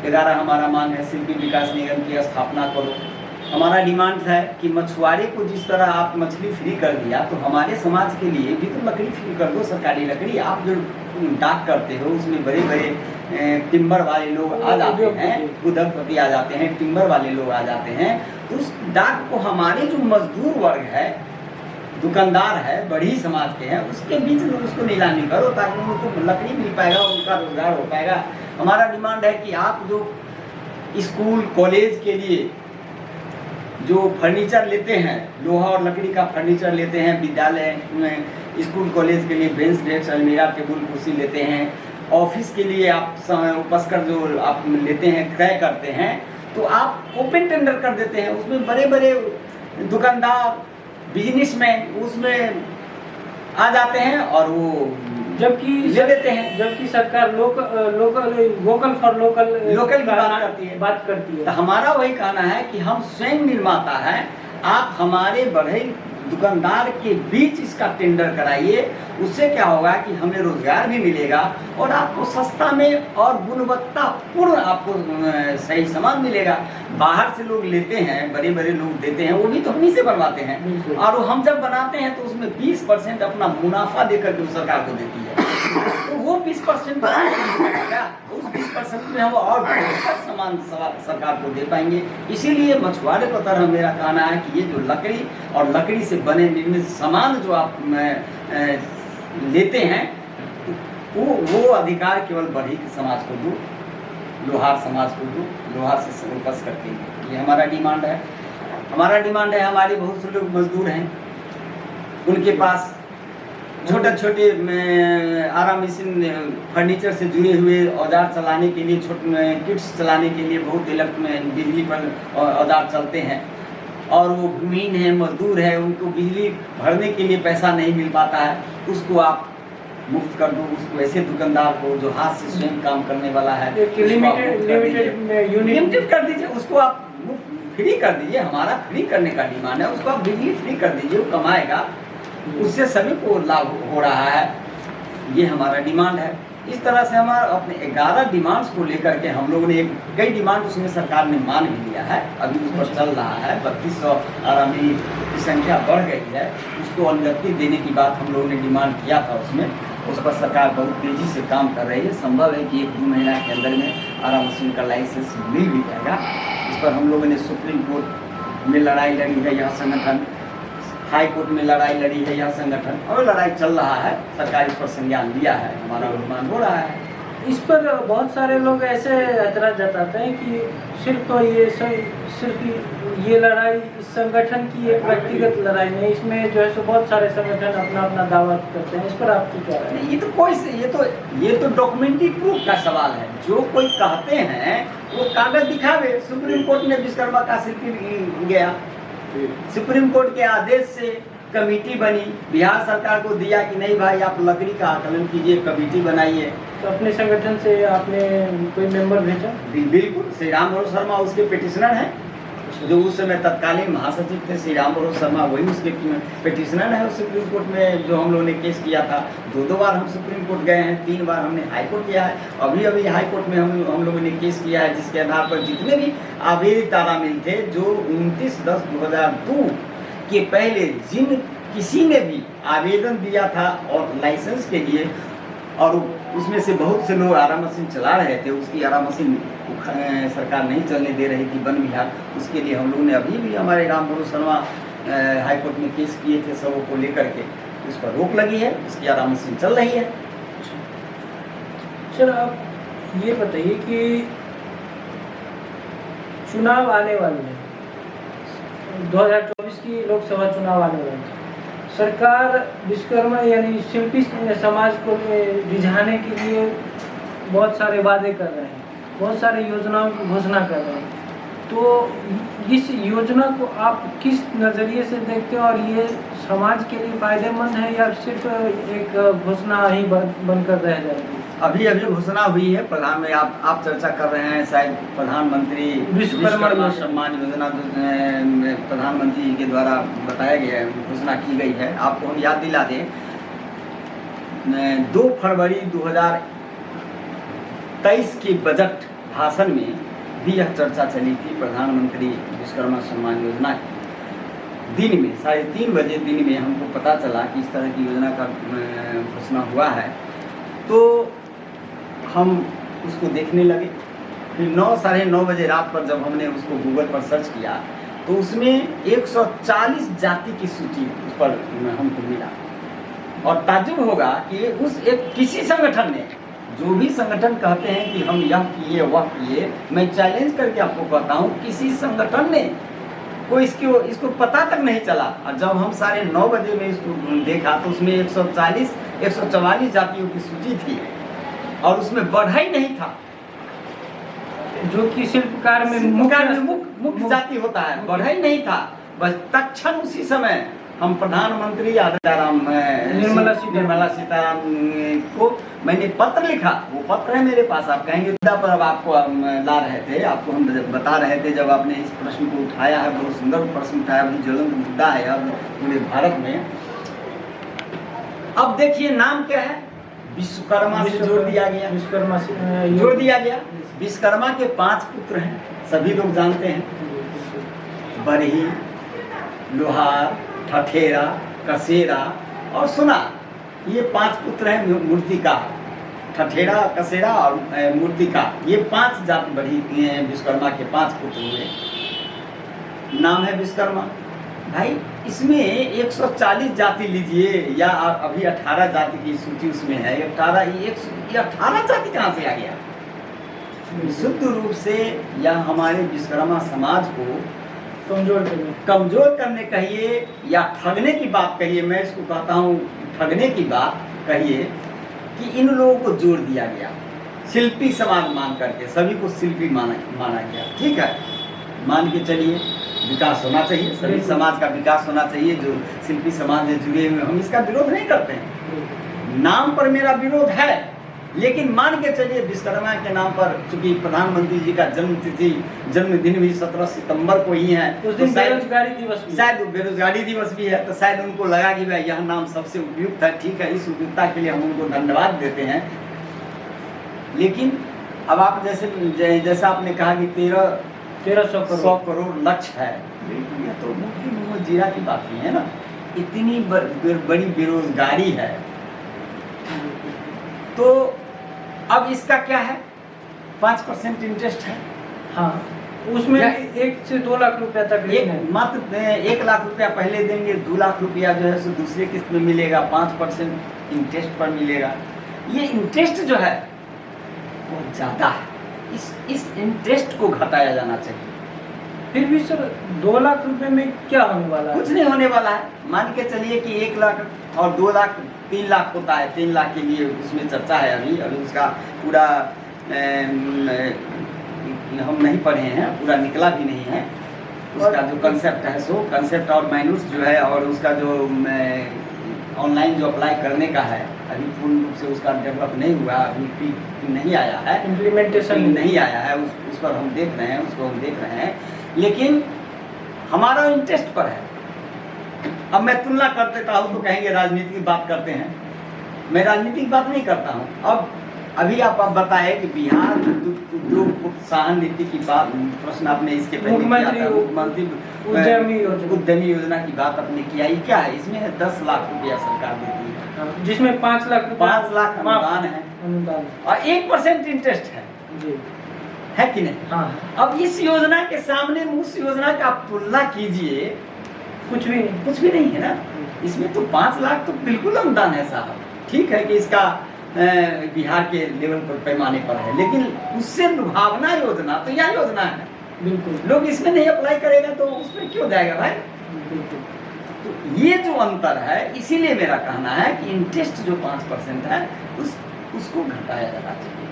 11 हमारा मांग है शिल्पी विकास निगम की स्थापना करो। हमारा डिमांड है कि मछुआरे को जिस तरह आप मछली फ्री कर दिया, तो हमारे समाज के लिए भी तो लकड़ी फ्री कर दो, सरकारी लकड़ी। आप जो डाक करते हो उसमें बड़े बड़े टिम्बर वाले लोग आ जाते हैं, उद्योगपति आ जाते हैं, टिम्बर वाले लोग आ जाते हैं, तो उस डाक को हमारे जो मजदूर वर्ग है, दुकानदार है, बड़ी समाज के हैं, उसके बीच में उसको नीलामी करो ताकि उनको लकड़ी मिल पाएगा, उनका रोजगार हो पाएगा। हमारा डिमांड है कि आप जो स्कूल कॉलेज के लिए जो फर्नीचर लेते हैं, लोहा और लकड़ी का फर्नीचर लेते हैं, विद्यालय में स्कूल कॉलेज के लिए बेंच डेस्क अलमीरा टेबल कुर्सी लेते हैं, ऑफिस के लिए आप उपस्कर जो आप लेते हैं, क्रय करते हैं, तो आप ओपन टेंडर कर देते हैं, उसमें बड़े बड़े दुकानदार बिजनेसमैन उसमें आ जाते हैं और वो जबकि ले देते हैं। जबकि सरकार वोकल फॉर लोकल बात करती है। तो हमारा वही कहना है कि हम स्वयं निर्माता हैं, आप हमारे बढ़े दुकानदार के बीच इसका टेंडर कराइए। उससे क्या होगा कि हमें रोजगार भी मिलेगा और आपको सस्ता में और गुणवत्तापूर्ण आपको सही सामान मिलेगा। बाहर से लोग लेते हैं, बड़े बड़े लोग देते हैं, वो भी तो हम ही से बनवाते हैं, और वो हम जब बनाते हैं तो उसमें 20% अपना मुनाफा देकर के सरकार को देती है। तो वो 20% उस 20% में हम और बेहतर सामान सरकार को दे पाएंगे। इसीलिए मछुआरे को तरह मेरा कहना है कि ये जो लकड़ी और लकड़ी से बने निर्मित सामान जो आप लेते हैं, वो अधिकार केवल बड़ी समाज को दो, लोहार समाज को दो, लोहार से उपस करके। ये हमारा डिमांड है। हमारा डिमांड है, हमारे बहुत से लोग मजदूर हैं, उनके पास छोटे छोटे आरा मशीन फर्नीचर से जुड़े हुए औजार चलाने के लिए, छोटे किट्स चलाने के लिए बहुत इलेक्ट्रिक बिजली पर औजार चलते हैं, और वो भूमिहीन है, मजदूर है, उनको बिजली भरने के लिए पैसा नहीं मिल पाता है। उसको आप मुफ्त कर दो, उसको ऐसे दुकानदार को जो हाथ से स्वयं काम करने वाला है लिमिटेड कर दीजिए, उसको आप फ्री कर दीजिए। हमारा फ्री करने का डिमांड है, उसको आप बिजली फ्री कर दीजिए, वो कमाएगा, उससे सभी को लाभ हो रहा है। ये हमारा डिमांड है। इस तरह से हमारा अपने 11 डिमांड्स को लेकर के हम लोगों ने कई डिमांड उसमें सरकार ने मान भी लिया है, अभी उस पर चल रहा है। 3200 आरामी की संख्या बढ़ गई है, उसको अनुमति देने की बात हम लोगों ने डिमांड किया था उसमें। उस पर सरकार बहुत तेज़ी से काम कर रही है। संभव है कि 1-2 महीना के अंदर में आरा मशीन का लाइसेंस मिल भी जाएगा। इस पर हम लोगों ने सुप्रीम कोर्ट में लड़ाई लड़ी है, यह संगठन हाई कोर्ट में लड़ाई लड़ी है, यह संगठन, और लड़ाई चल रहा है। सरकार इस पर संज्ञान लिया है, हमारा अनुमान हो रहा है। इस पर बहुत सारे लोग ऐसे ऐतराज जताते हैं कि सिर्फ ये लड़ाई इस संगठन की एक व्यक्तिगत लड़ाई नहीं, इसमें जो है सो बहुत सारे संगठन अपना अपना दावा करते हैं। इस पर आपकी क्या राय है? ये तो डॉक्यूमेंट्री प्रूफ का सवाल है। जो कोई कहते हैं वो कागज दिखावे। सुप्रीम कोर्ट में विश्वकर्मा का शिल्पी गया, सुप्रीम कोर्ट के आदेश से कमेटी बनी, बिहार सरकार को दिया कि नहीं भाई आप लकड़ी का आकलन कीजिए, कमेटी बनाइए। तो अपने संगठन से आपने कोई मेंबर भेजा? बिल्कुल, श्री राम मनोज शर्मा उसके पिटिशनर हैं, जो उस समय तत्कालीन महासचिव थे श्री राम मनोज शर्मा, वही उसके पिटिशनर है। सुप्रीम कोर्ट में जो हम लोगों ने केस किया था, 2 बार हम सुप्रीम कोर्ट गए हैं, 3 बार हमने हाई कोर्ट किया है। अभी हाई कोर्ट में हम लोगों ने केस किया है, जिसके आधार पर जितने भी आवेदित आरामिल थे, जो 29/10/2002 के पहले किसी ने भी आवेदन दिया था और लाइसेंस के लिए, और उसमें से बहुत से लोग आरा मशीन चला रहे थे, उसकी आरा मशीन सरकार नहीं चलने दे रही थी, वन विभाग। उसके लिए हम लोगों ने अभी भी हमारे राम मनोज शर्मा हाई कोर्ट में केस किए थे, सबों को लेकर के उस पर रोक लगी है, उसकी आरा मशीन चल रही है। सर, आप ये बताइए कि चुनाव आने वाले हैं, 2024 की लोकसभा चुनाव आने वाले हैं। सरकार विश्वकर्मा यानी शिल्पी समाज को रिझाने के लिए बहुत सारे वादे कर रहे हैं, बहुत सारे योजनाओं की घोषणा कर रहे हैं। तो इस योजना को आप किस नज़रिए से देखते हैं, और ये समाज के लिए फायदेमंद है या सिर्फ एक घोषणा ही बनकर रह जाएगी? अभी घोषणा हुई है। प्रधान में आप चर्चा कर रहे हैं, शायद प्रधानमंत्री विश्वकर्मा सम्मान योजना जो प्रधानमंत्री जी के द्वारा बताया गया है, घोषणा की गई है। आपको हम याद दिला दें, 2 फरवरी 2023 के बजट भाषण में भी यह चर्चा चली थी। प्रधानमंत्री विश्वकर्मा सम्मान योजना दिन में 3:30 बजे दिन में हमको पता चला कि इस तरह की योजना का घोषणा हुआ है, तो हम उसको देखने लगे। फिर 9-9:30 बजे रात पर जब हमने उसको गूगल पर सर्च किया, तो उसमें 140 जाति की सूची उस पर हमको मिला। और ताज्जुब होगा कि किसी संगठन ने, जो भी संगठन कहते हैं कि हम यह किए वह किए, मैं चैलेंज करके आपको कहता हूँ, किसी संगठन ने कोई इसको पता तक नहीं चला। और जब हम 9:30 बजे में इसको देखा, तो उसमें 144 जातियों की सूची थी, और उसमें बढ़ई नहीं था, जो कि शिल्पकार में मुख्य जाति होता है। बढ़ई नहीं था। बस तत्क्षण उसी समय हम प्रधानमंत्री निर्मला सीतारामन को मैंने पत्र लिखा, वो पत्र है मेरे पास। आप कहेंगे मुद्दा पर अब आपको ला रहे थे, आपको हम बता रहे थे जब आपने इस प्रश्न को उठाया है, बहुत सुंदर प्रश्न उठाया, बहुत ज्वलंत मुद्दा है अब पूरे भारत में। अब देखिए नाम क्या है, विश्वकर्मा से जोड़ दिया गया, विश्वकर्मा से जोड़ दिया गया। विश्वकर्मा के 5 पुत्र हैं, सभी लोग जानते हैं, बरही, लोहार, ठठेरा, कसेरा और सुनार। ये 5 पुत्र हैं मूर्तिकार, ठठेरा, कसेरा और मूर्तिकार। ये 5 जाति बड़ी विश्वकर्मा के 5 पुत्र हुए। नाम है विश्वकर्मा। भाई इसमें 140 जाति लीजिए या अभी 18 जाति की सूची उसमें है। 18 जाति कहाँ से आ गया? विशुद्ध रूप से या हमारे विश्वकर्मा समाज को कमजोर करने कहिए या ठगने की बात कहिए, मैं इसको कहता हूँ ठगने की बात कहिए, कि इन लोगों को जोड़ दिया गया शिल्पी समाज मान करके, सभी को शिल्पी माना गया। ठीक है, मान के चलिए, विकास होना चाहिए, सभी समाज का विकास होना चाहिए। जो शिल्पी समाज से जुड़े हुए, हम इसका विरोध नहीं करते हैं, नाम पर मेरा विरोध है, लेकिन मान के चलिए विश्वकर्मा के नाम पर, चूंकि प्रधानमंत्री जी का जन्मदिन भी 17 सितंबर को ही है, उस दिन बेरोजगारी दिवस भी, शायद बेरोजगारी दिवस भी है, तो शायद उनको लगा कि भाई यह नाम सबसे उपयुक्त है। ठीक है, इस उपयुक्तता के लिए हम उनको धन्यवाद देते हैं। लेकिन अब आप जैसा आपने कहा कि 1300 करोड़ लक्ष्य है, बिल्कुल यह तो मुफ्त जीरा की बात नहीं है ना। इतनी बड़ी बेरोजगारी है, तो अब इसका क्या है, 5% इंटरेस्ट है। हाँ, उसमें 1 से 2 लाख रुपया तक मात्र 1 लाख रुपया पहले देंगे, 2 लाख रुपया जो है सो दूसरे किस्त में मिलेगा, 5% इंटरेस्ट पर मिलेगा। ये इंटरेस्ट जो है बहुत ज़्यादा है, इस इंटरेस्ट को घटाया जाना चाहिए। फिर भी सर 2 लाख रुपए में क्या होने वाला है? कुछ नहीं होने वाला है। मान के चलिए कि 1 लाख और 2 लाख 3 लाख होता है। 3 लाख के लिए उसमें चर्चा है, अभी उसका पूरा हम नहीं पढ़े हैं, पूरा निकला भी नहीं है। उसका जो कंसेप्ट है सो कंसेप्ट और माइनूस जो है, और उसका जो ऑनलाइन जो अप्लाई करने का है, अभी पूर्ण रूप से उसका डेवलप नहीं हुआ, अभी नहीं आया है, इम्प्लीमेंटेशन नहीं आया है। उस पर हम देख रहे हैं, उसको हम देख रहे हैं, लेकिन हमारा इंटरेस्ट पर है। अब मैं तुलना कर देता हूँ तो कहेंगे राजनीति की बात करते हैं, मैं राजनीति की बात नहीं करता हूँ। अब अभी आप बताए कि बिहार उद्योग प्रोत्साहन नीति की बात, प्रश्न आपने इसके पहले किया था, मुख्यमंत्री उद्यमी योजना की बात आपने किया। ये क्या है? इसमें 10 लाख रुपया सरकार देती है, जिसमें 5 लाख अनुदान है और 1% इंटरेस्ट है कि नहीं? हाँ। अब इस योजना के सामने उस योजना का आप तुलना कीजिए, कुछ भी नहीं है ना। इसमें तो 5 लाख तो बिल्कुल अनुदान है साहब। ठीक है कि इसका बिहार के लेवल पर पैमाने पर है, लेकिन उससे लुभावना योजना तो यह योजना है। बिल्कुल, लोग इसमें नहीं अप्लाई करेगा तो उसमें क्यों जाएगा भाई? तो ये जो अंतर है, इसीलिए मेरा कहना है कि इंटरेस्ट जो 5% है उसको घटाया जाना चाहिए,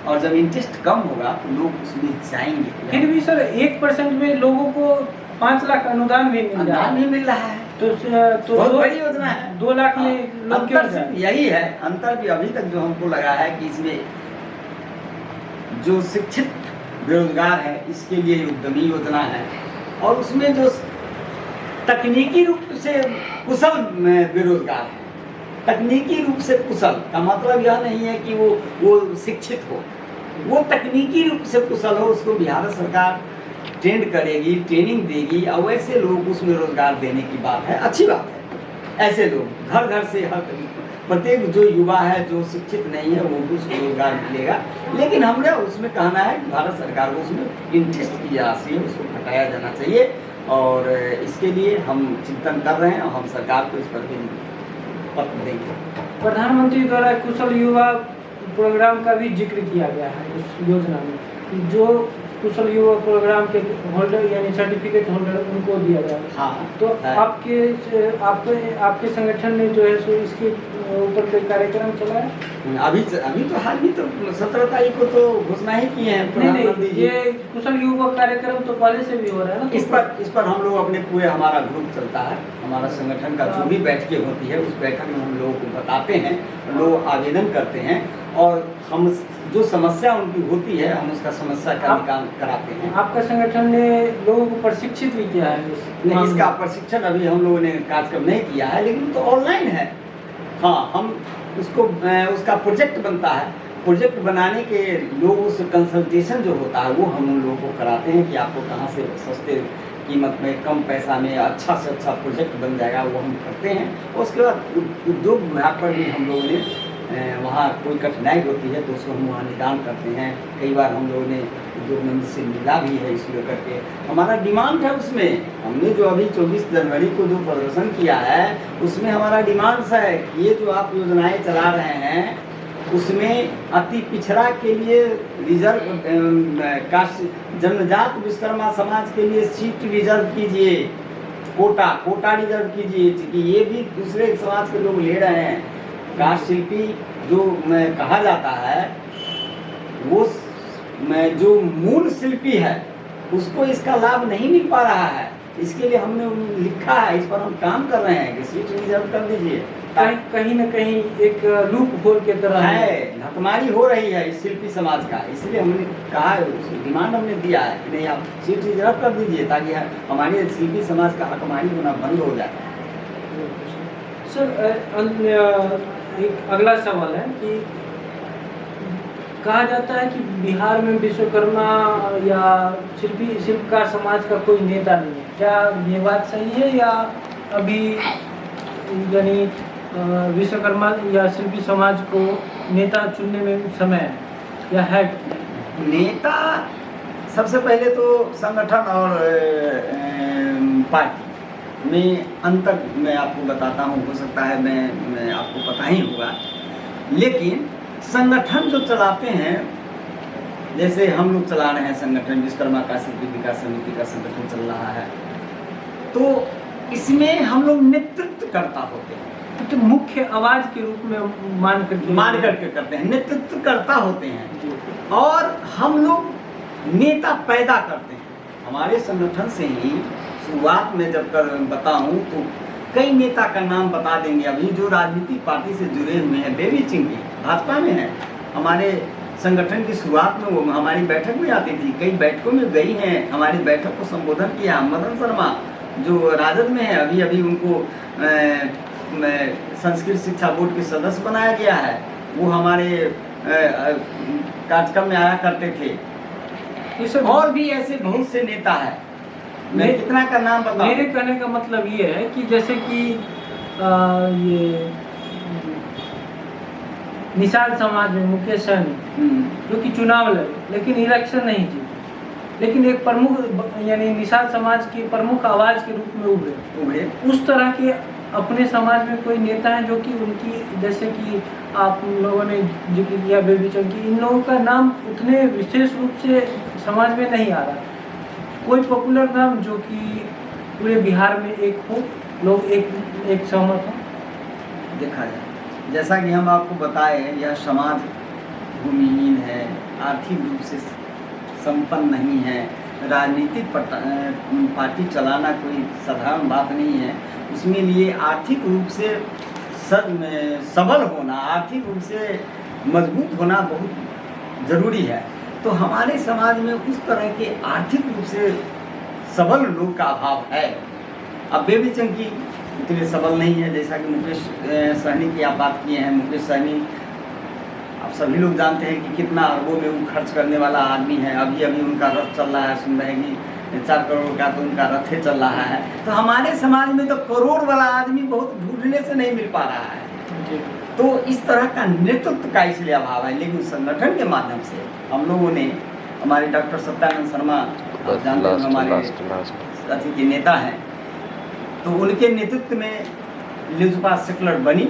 और जब इंटरेस्ट कम होगा तो लोग उसमें जाएंगे। फिर भी सर 1% में लोगों को 5 लाख अनुदान भी मिल रहा है, तो बहुत बड़ी योजना है। 2 लाख में लोग क्यों अंतर यही है, अंतर भी अभी तक जो हमको लगा है कि इसमें जो शिक्षित बेरोजगार है इसके लिए उद्यमी योजना है, और उसमें जो तकनीकी रूप से कुशल बेरोजगार है, तकनीकी रूप से कुशल का मतलब यह नहीं है कि वो शिक्षित हो, वो तकनीकी रूप से कुशल हो, उसको बिहार सरकार ट्रेंड करेगी, ट्रेनिंग देगी, और वैसे लोग उसमें रोजगार देने की बात है, अच्छी बात है। ऐसे लोग घर घर से हर प्रत्येक जो युवा है जो शिक्षित नहीं है वो उसको रोजगार मिलेगा। लेकिन हमें उसमें कहना है कि भारत सरकार को उसमें इंटरेस्ट की राशि है उसको घटाया जाना चाहिए, और इसके लिए हम चिंतन कर रहे हैं, और हम सरकार को इस पर भी पत्र देंगे। प्रधानमंत्री द्वारा कुशल युवा प्रोग्राम का भी जिक्र किया गया है उस योजना में, जो कुशल युवा प्रोग्राम के होल्डर यानी सर्टिफिकेट होल्डर उनको दिया गया है। हाँ, तो आपके संगठन ने जो है सो इसके ऊपर कोई कार्यक्रम चला है? अभी तो हाल ही तो 17 तारीख को तो घोषणा ही किए हैं नहीं प्रधानमंत्री जी। ये कुशल युवक कार्यक्रम तो पहले से भी हो रहा है ना, तो इस पर हम लोग अपने पूरे हमारा ग्रुप चलता है, हमारा संगठन का जो भी बैठकें होती है उस बैठक में हम लोगों को बताते हैं, लोग आवेदन करते हैं और हम जो समस्या उनकी होती है हम उसका समस्या का निकाल कराते हैं। आपका संगठन ने लोगों को प्रशिक्षित भी किया है? नहीं, इसका प्रशिक्षण अभी हम लोगों ने कार्यक्रम नहीं किया है, लेकिन तो ऑनलाइन है। हाँ, हम उसको उसका प्रोजेक्ट बनता है, प्रोजेक्ट बनाने के लोगों से कंसल्टेशन जो होता है वो हम उन लोगों को कराते हैं कि आपको कहाँ से सस्ते कीमत में कम पैसा में अच्छा से अच्छा प्रोजेक्ट बन जाएगा, वो हम करते हैं। उसके बाद उद्योग विभाग पर भी हम लोगों ने वहाँ कोई कठिनाई होती है तो उसको हम वहाँ निदान करते हैं। कई बार हम लोगों ने उद्योग मंत्री से मिला भी है, इसलिए करके हमारा डिमांड है। उसमें हमने जो अभी 24 जनवरी को जो प्रदर्शन किया है उसमें हमारा डिमांड्स है कि ये जो आप योजनाएं चला रहे हैं उसमें अति पिछड़ा के लिए रिजर्व कास्ट जनजात विश्वकर्मा समाज के लिए सीट रिजर्व कीजिए, कोटा रिजर्व कीजिए कि ये भी दूसरे समाज के लोग ले रहे हैं। कास्ट शिल्पी जो कहा जाता है वो जो मूल शिल्पी है उसको इसका लाभ नहीं मिल पा रहा है, इसके लिए हमने लिखा है, इस पर हम काम कर रहे हैं कि सीट रिजर्व कर दीजिए। कहीं न कहीं एक लूप होल के तरह है, हकमारी हो रही है इस शिल्पी समाज का, इसलिए हमने कहा है, डिमांड हमने दिया है कि नहीं आप सीट रिजर्व कर दीजिए ताकि हमारे शिल्पी समाज का हकमारी होना बंद हो जाए। सर एक अगला सवाल है कि कहा जाता है कि बिहार में विश्वकर्मा या शिल्पकार समाज का कोई नेता नहीं है, क्या ये बात सही है या अभी यानी विश्वकर्मा या शिल्पी समाज को नेता चुनने में समय है या है? नेता सबसे पहले तो संगठन और पार्टी में अंतर मैं आपको बताता हूँ, हो सकता है मैं आपको पता ही होगा, लेकिन संगठन जो चलाते हैं जैसे हम लोग चला रहे हैं संगठन विश्वकर्मा का शिल्पी विकास समिति का संगठन चल रहा है, तो इसमें हम लोग नेतृत्व करता होते हैं, तो मुख्य आवाज के रूप में मान करके करते हैं, नेतृत्व करता होते हैं और हम लोग नेता पैदा करते हैं। हमारे संगठन से ही शुरुआत में जब बताऊं तो कई नेता का नाम बता देंगे। अभी जो राजनीतिक पार्टी से जुड़े हुए हैं, बेबी चिंकी भाजपा में है, हमारे संगठन की शुरुआत में वो हमारी बैठक में आती थी, कई बैठकों में गई हैं, हमारी बैठक को संबोधन किया। मदन शर्मा जो राजद में है, अभी उनको संस्कृत शिक्षा बोर्ड के सदस्य बनाया गया है, वो हमारे कार्यक्रम में आया करते थे। और भी ऐसे बहुत से नेता है, मैं कितना का नाम बताऊं? मेरे कहने का मतलब ये है कि जैसे कि ये निषाद समाज में मुकेश सहनी जो कि चुनाव लड़े लेकिन इलेक्शन नहीं जीते, लेकिन एक प्रमुख यानी निषाद समाज की प्रमुख आवाज के रूप में उभरे। उस तरह के अपने समाज में कोई नेता हैं जो कि उनकी, जैसे कि आप लोगों ने जिक्र किया बेबी चंकी, इन लोगों का नाम उतने विशेष रूप से समाज में नहीं आ रहा, कोई पॉपुलर नाम जो कि पूरे बिहार में एक हो, लोग एक सहमत हो? देखा जाए जैसा कि हम आपको बताए, यह समाज भूमिहीन है, आर्थिक रूप से संपन्न नहीं है, राजनीतिक पार्टी चलाना कोई साधारण बात नहीं है, उसमें लिए आर्थिक रूप से सबल होना, आर्थिक रूप से मजबूत होना बहुत ज़रूरी है। तो हमारे समाज में उस तरह के आर्थिक रूप से सबल लोग का अभाव है। अब बेबी चंकी इतने सबल नहीं है, जैसा कि मुकेश सहनी की आप बात किए हैं। मुकेश सहनी आप सभी लोग जानते हैं कि कितना अरबों में वो खर्च करने वाला आदमी है। अभी उनका रथ चल रहा है, सुन रहे हैं कि 4 करोड़ का तो उनका रथ चल रहा है। तो हमारे समाज में तो करोड़ वाला आदमी बहुत ढूंढने से नहीं मिल पा रहा है। तो इस तरह का नेतृत्व का इसलिए अभाव है, लेकिन संगठन के माध्यम से हम लोगों ने, हमारे डॉक्टर सत्यानंद शर्मा आप जानते हैं हमारे अति के नेता हैं, तो उनके नेतृत्व में लोजपा सेक्युलर बनी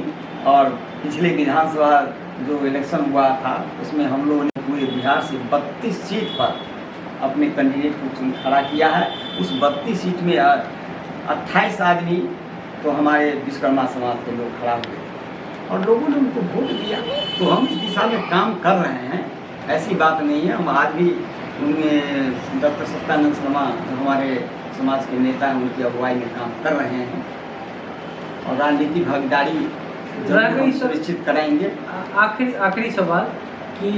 और पिछले विधानसभा जो इलेक्शन हुआ था उसमें हम लोगों ने पूरे बिहार से 32 सीट पर अपने कैंडिडेट को खड़ा किया है। उस 32 सीट में 28 आदमी तो हमारे विश्वकर्मा समाज के लोग खड़ा हुए। और लोगों ने उनको वोट दिया, तो हम इस दिशा में काम कर रहे हैं। ऐसी बात नहीं है, हम आज भी उनमें डॉक्टर सत्यानंद शर्मा हमारे समाज के नेता हैं, उनकी अगुवाई में काम कर रहे हैं और राजनीतिक भागीदारी जरूर हम सुनिश्चित कराएंगे। आखिरी सवाल कि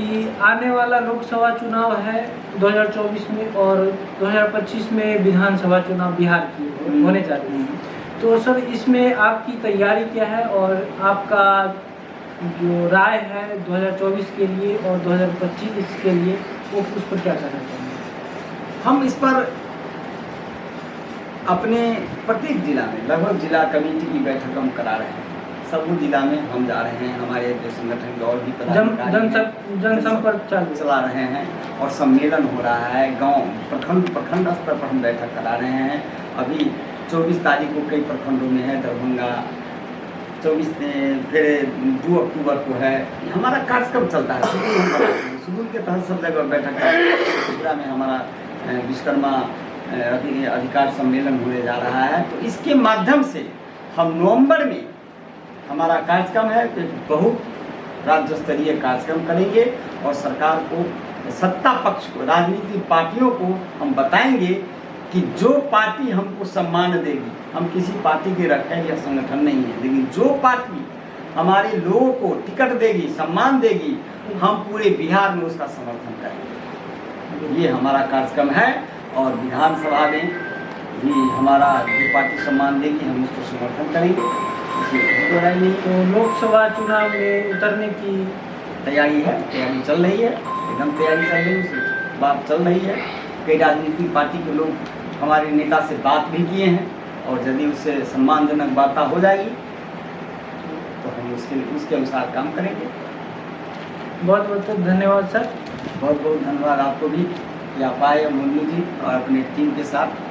आने वाला लोकसभा चुनाव है 2024 में और 2025 में विधानसभा चुनाव बिहार की होने जा रही है, तो सर इसमें आपकी तैयारी क्या है और आपका जो राय है 2024 के लिए और 2025 के लिए वो उस पर क्या कहना चाहेंगे? हम इस पर अपने प्रत्येक जिला में लगभग जिला कमेटी की बैठक हम करा रहे हैं। सब जिला में हम जा रहे हैं, हमारे जो संगठन के और भी जनसंपर्क चला रहे हैं और सम्मेलन हो रहा है। गांव प्रखंड स्तर पर हम बैठक करा रहे हैं। अभी 24 तारीख को कई प्रखंडों में है, दरभंगा 24 फिर 2 अक्टूबर को है। हमारा कार्यक्रम चलता है, शेड्यूल के तहत सब जगह बैठक त्रिपुरा में हमारा विश्वकर्मा अधिकार सम्मेलन होने जा रहा है। तो इसके माध्यम से हम नवंबर में हमारा कार्यक्रम है कि बहुत राज्य स्तरीय कार्यक्रम करेंगे और सरकार को, सत्ता पक्ष को, राजनीतिक पार्टियों को हम बताएंगे कि जो पार्टी हमको सम्मान देगी, हम किसी पार्टी के रखें या संगठन नहीं है, लेकिन जो पार्टी हमारे लोगों को टिकट देगी, सम्मान देगी, हम पूरे बिहार में उसका समर्थन करेंगे। ये हमारा कार्यक्रम है और विधानसभा में भी हमारा जो पार्टी सम्मान देगी हम उसको समर्थन करेंगे। तो लोकसभा चुनाव में उतरने की तैयारी चल रही है, एकदम तैयारी चल रही है, उससे बात चल रही है। कई राजनीतिक पार्टी के लोग हमारे नेता से बात भी किए हैं और यदि उससे सम्मानजनक वार्ता हो जाएगी तो हम उसके अनुसार काम करेंगे। बहुत बहुत धन्यवाद सर। बहुत बहुत धन्यवाद आपको भी कि आप आए मोनू जी और अपने टीम के साथ।